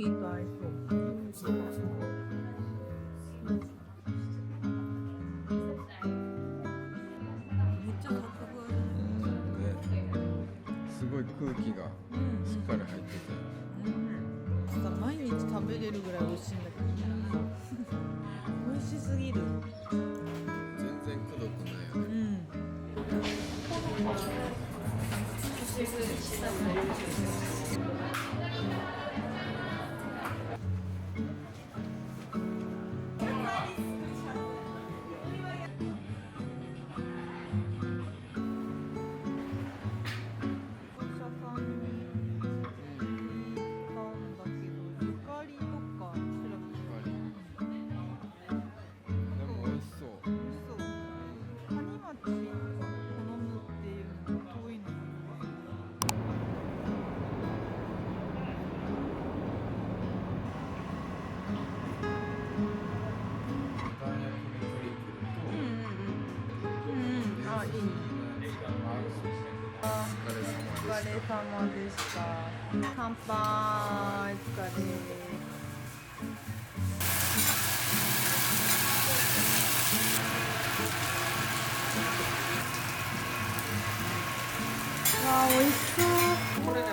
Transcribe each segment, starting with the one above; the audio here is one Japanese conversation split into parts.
ギと合いそう。そうそう。めっちゃサクふわじゃない？すごい空気がしっかり入ってて、なんか毎日食べれるぐらい美味しいんだけど美味しすぎる。全然くどくないよね。お疲れ様でした。乾杯。お疲れ。わあ、美味しそう。これね、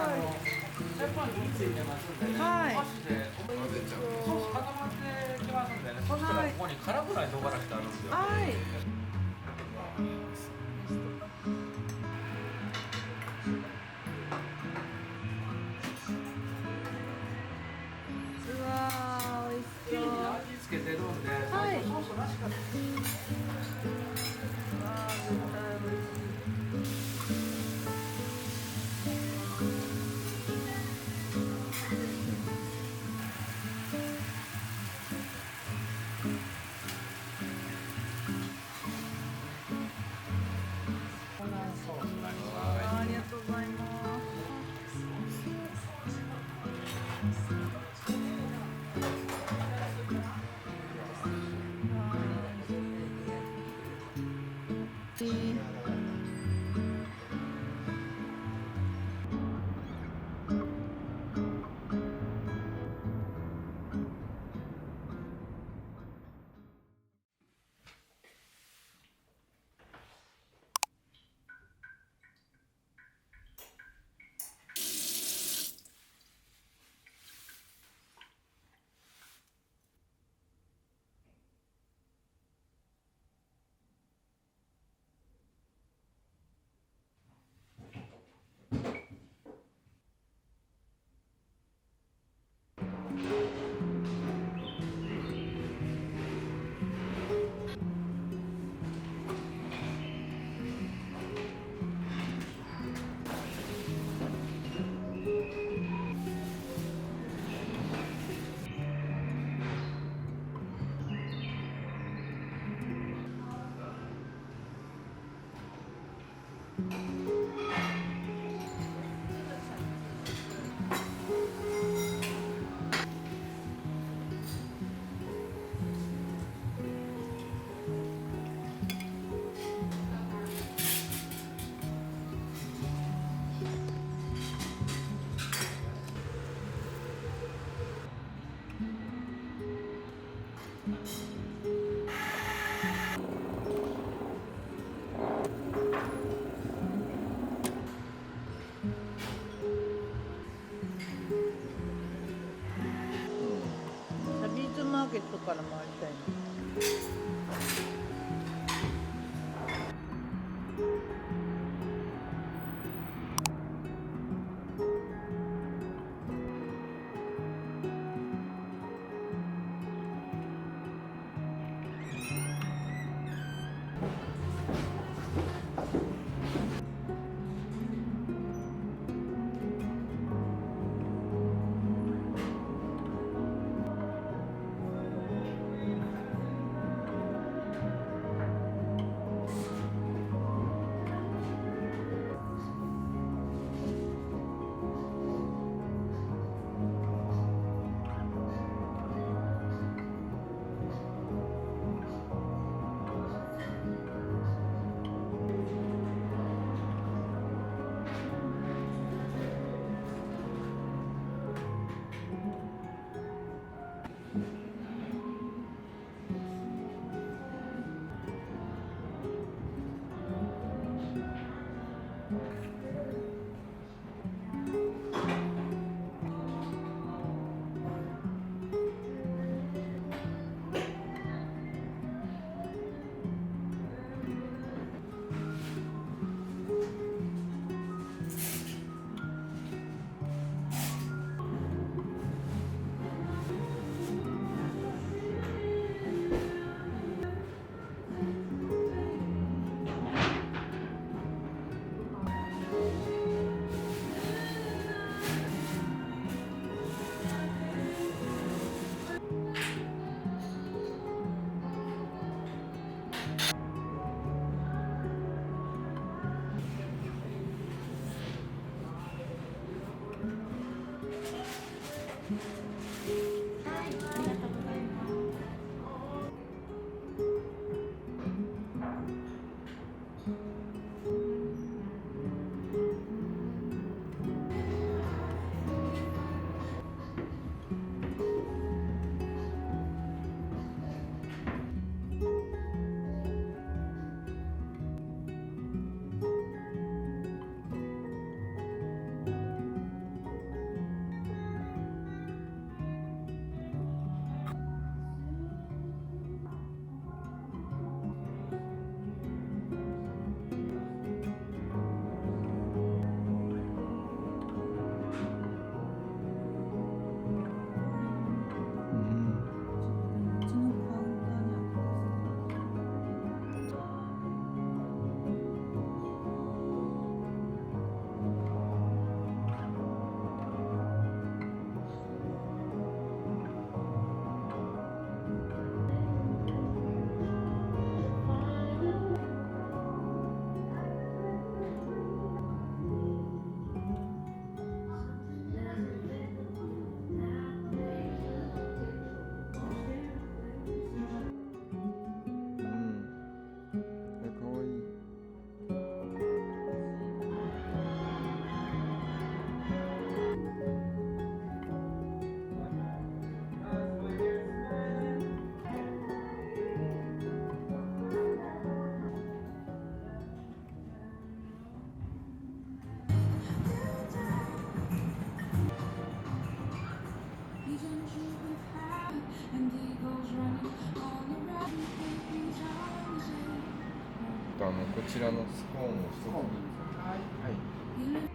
シャンパンについてますんでね、はい。箸でソース固まってきますんでね、そしたらここに辛くない唐辛子があるんですよ。はい。うわー、美味し生地にそう。味付けてるんで、はい。ソースなしか。わあ、絶対美味しい。ありがとうございます。ビーズマーケットから回りたいな。こちらのスコーンを一つずつ。はい。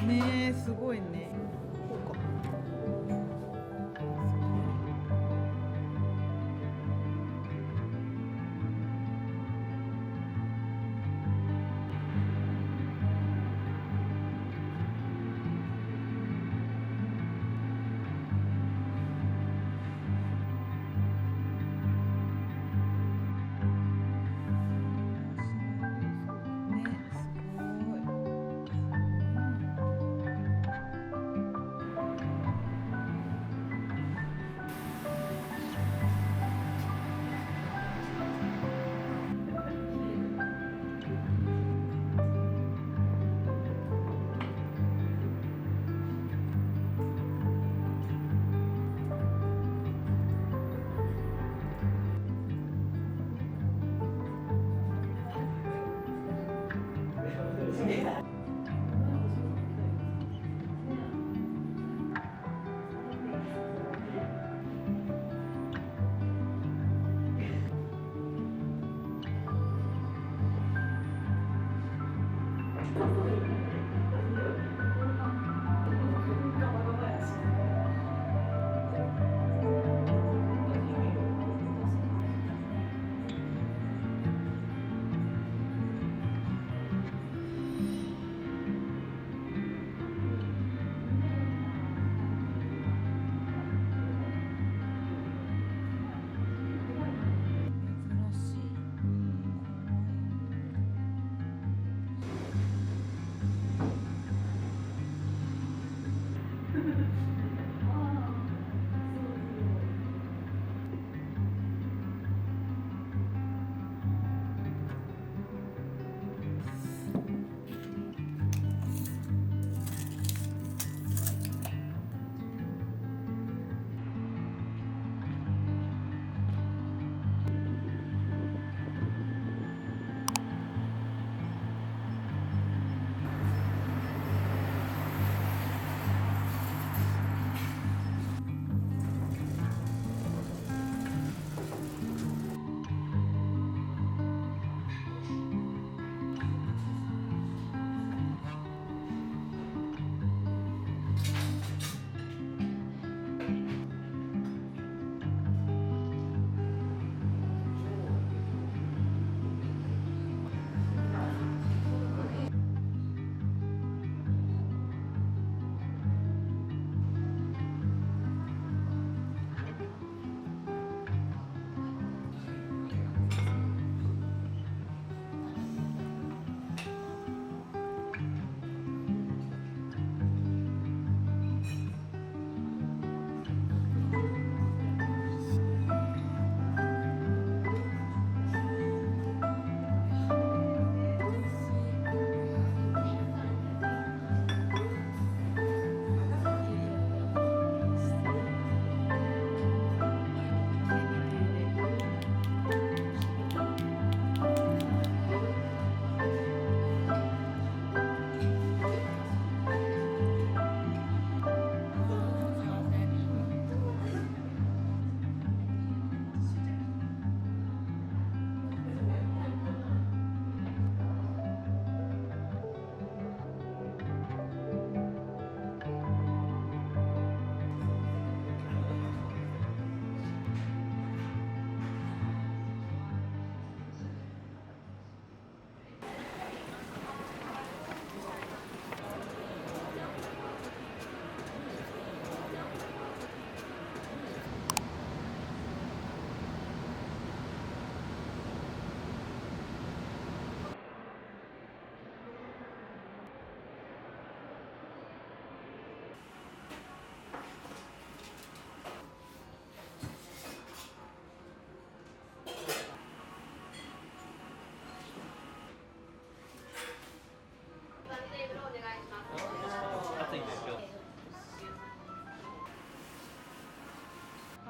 ねえ、すごいね。こうか。ね、すごい。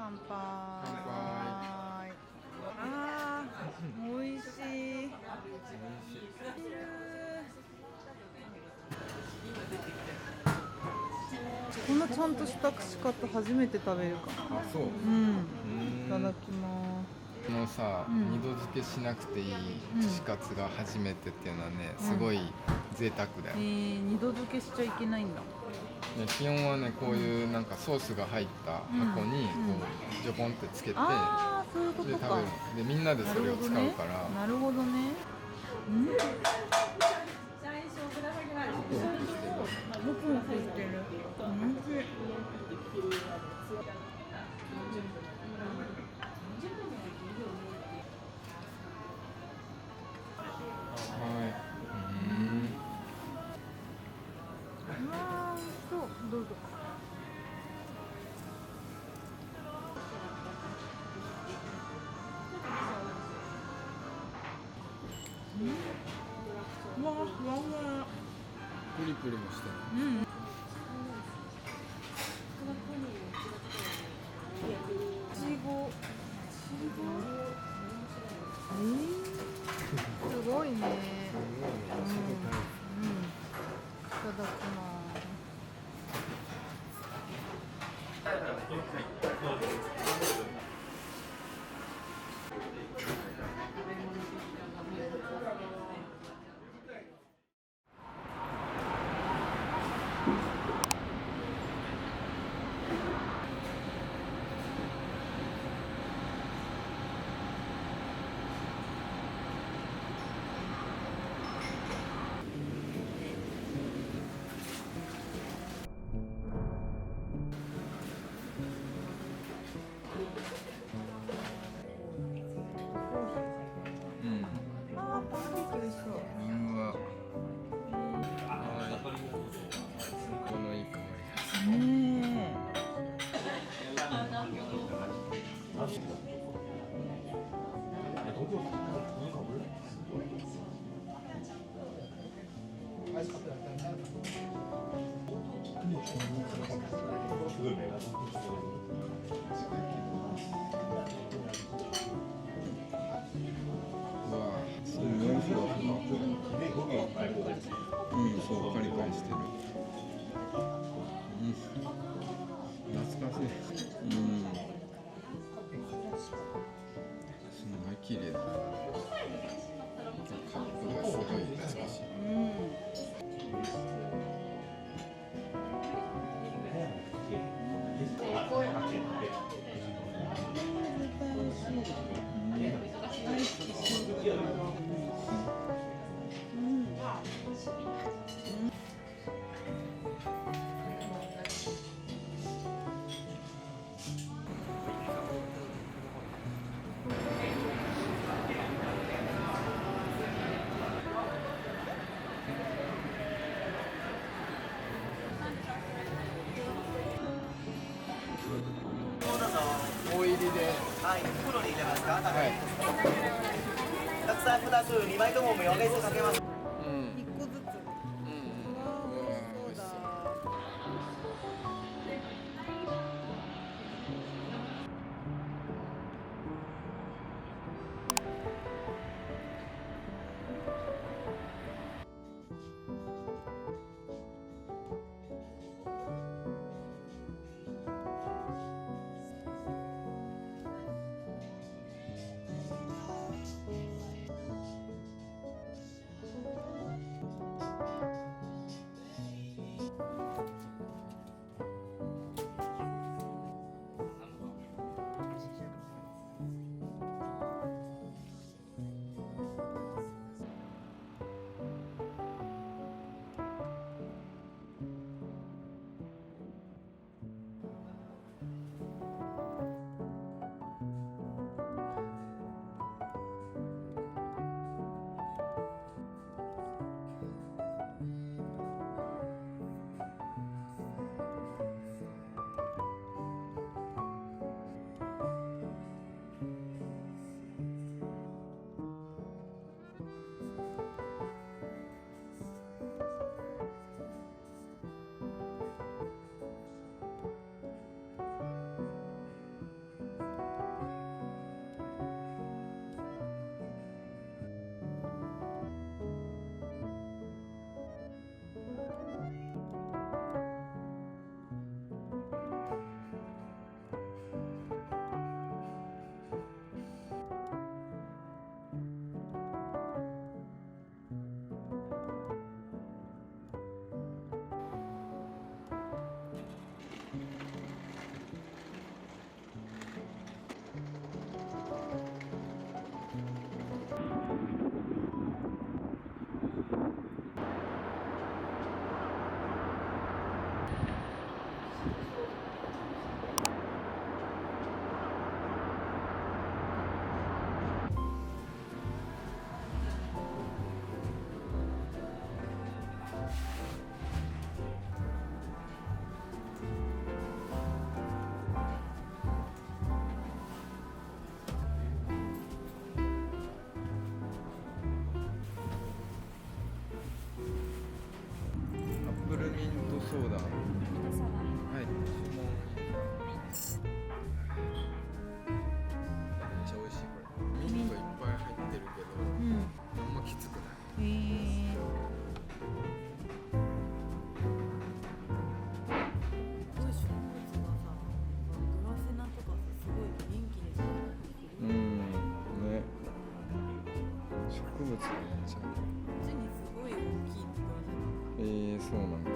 乾杯。杯。あー、美味しい。こんなちゃんとした串カツ初めて食べるかな。あ、そう。うん。いただきます。このさ、うん二度漬けしなくていい串カツが初めてっていうのはね、すごい贅沢だよ。二度漬けしちゃいけないんだ。ね、基本はね、こういうなんかソースが入った箱にこうジョボンってつけて、ああ、そういうことか。で食べるの。でみんなでそれを使うから。なるほどね。うん。ホクホクしてる。もくもくしてる。おいしい。はい。うわー、そう、どうぞ。うわー、ふわふわ。プリプリもしてる。うん。いちご。すごいね。うん。いただきます。あー、パンケーキ美味しそう。うわ。はい。このいい香り。ねうわ、すごいふわふわ。うん、そう、カリカリしてる。うん、懐かしい。うん。すごい綺麗だ。カップがすごい懐かしい。大入りで。はい、袋に入れますか。はい。たくさん2つ、2枚とも無料です。かけます。うん。一個ずつ。うん。うわうわー、美味しそうだ。ちゃう。こっちにすごい大きいって感じ。そうなんだ。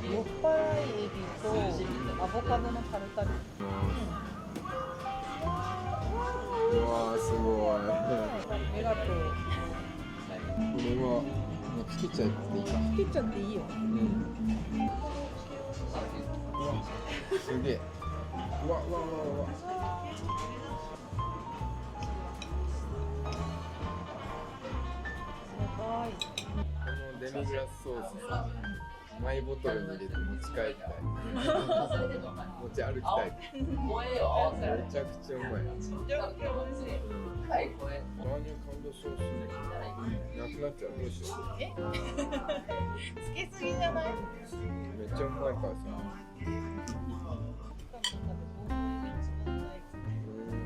酔っ払いエビとアボカドのタルタル。うわーすごい。ありがとう。これはもうつけちゃっていいか。つけちゃっていいよ。うわすげえ。うわうわうわうわ。やばい。このデミグラスソースさ、マイボトルに入れて持ち帰りたい。持ち歩きたい。めちゃくちゃうまい。めちゃくちゃ美味しい。バーニャカウンドソースなくなっちゃう。どうしよう。つけすぎじゃない？めっちゃうまいからさ。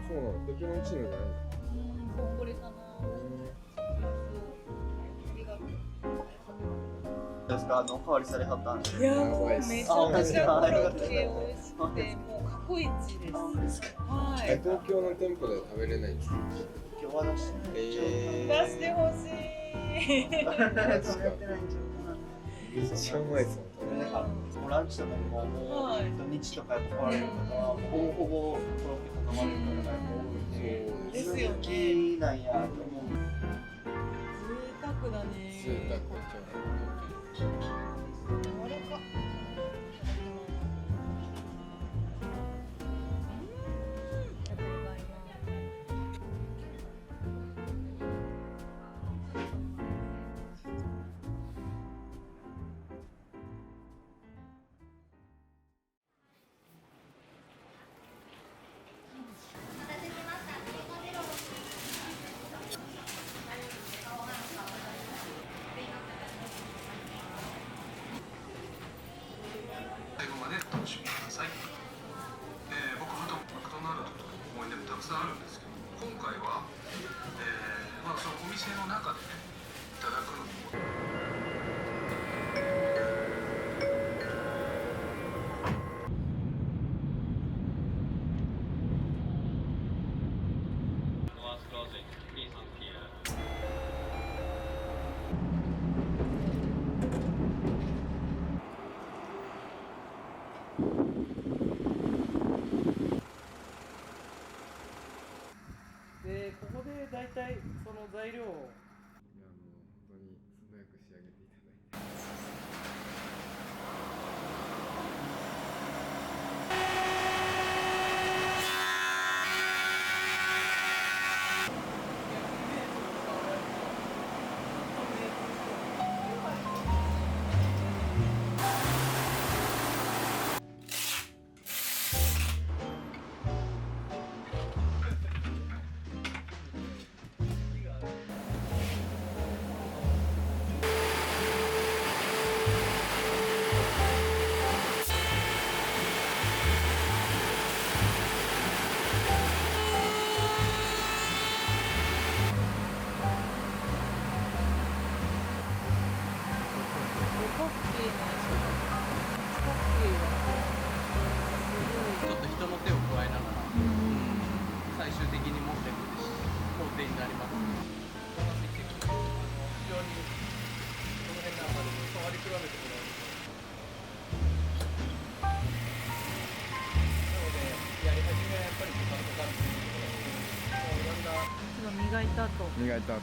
そうなの。ペペロンチーノじゃないの。これかな。ですか、おかわりされはったんで。いやもうめちゃくちゃコロッケ美味しくてもう過去一です。はい。東京の店舗では食べれないんですか。今日は出してない。出してほしい。やってないんちゃうかな。めっちゃうまいですもん。なんかもうランチとかももう土日とかやっぱ来られる方はほぼほぼコロッケ頼まれる方が多いんで、ですよね。好きなんやと思う。贅沢だね。贅沢めっちゃうまい。あれか。ありがとうございます。つあるんですけど、今回は、そのお店の中でねいただくのも。でここで大体その材料をいやもう本当に素早く仕上げていただいて。ちょっと人の手を加えながら、最終的に持ってくる工程になります。非常にこの辺なんかでも触り比べてもらうと。なのでやり始めはやっぱり時間かかるんですけど、もうだんだんちょっと磨いた後磨いた後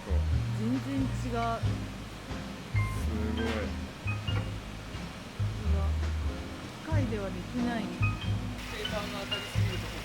全然違う。すごい。機械ではできない。生産が当たりすぎると